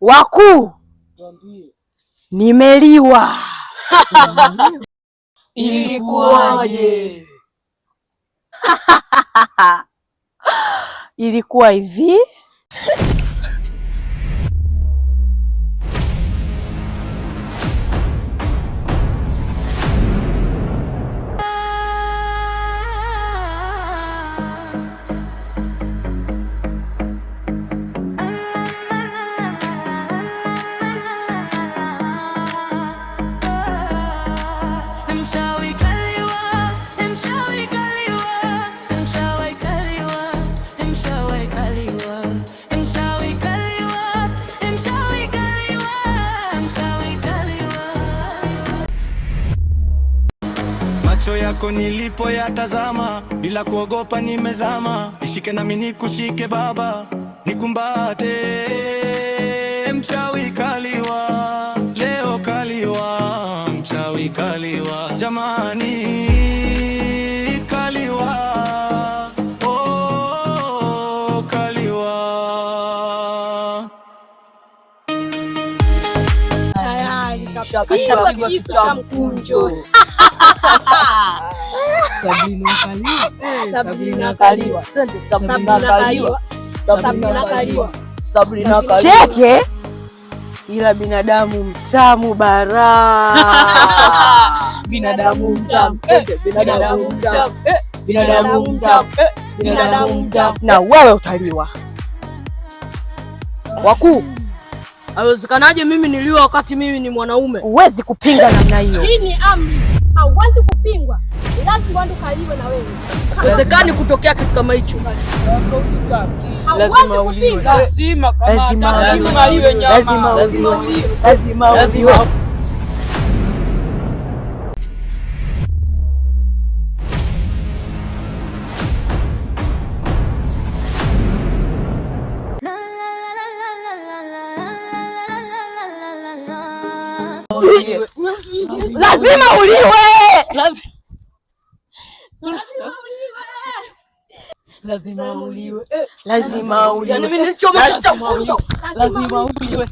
Wakuu, nimeliwa. Ilikuwaje? Ilikuwa hivi. Macho yako nilipo yatazama, bila kuogopa nimezama. Nishike nami nikushike baba, nikumbate. Mchawi kaliwa, leo kaliwa. Mchawi kaliwa, jamani kaliwa. Oh, kaliwa. Kashapigwa kichwa mkunjo. Sabrina kaliwa. Sabrina kaliwa. Sabrina kaliwa. Sabrina kaliwa. Sabrina kaliwa. Cheke ila binadamu mtamu bara. Binadamu mtamu. Binadamu mtamu. Binadamu mtamu. Binadamu mtamu. Na wewe utaliwa. Wakuu, haiwezekanaje mimi niliwa wakati mimi ni mwanaume? Huwezi kupinga namna hiyo. Hii ni amri. Hauwezi kupingwa. Lazima ndo kaliwe na wewe. Haiwezekani kutokea kitu kama hicho. Lazima uliwe. Lazima uliwe nyama. Lazima uliwe. Lazima uliwe. Lazima uliwe. Lazima uliwe. Yaani mimi nichome. Lazima uliwe. Lazima uliwe.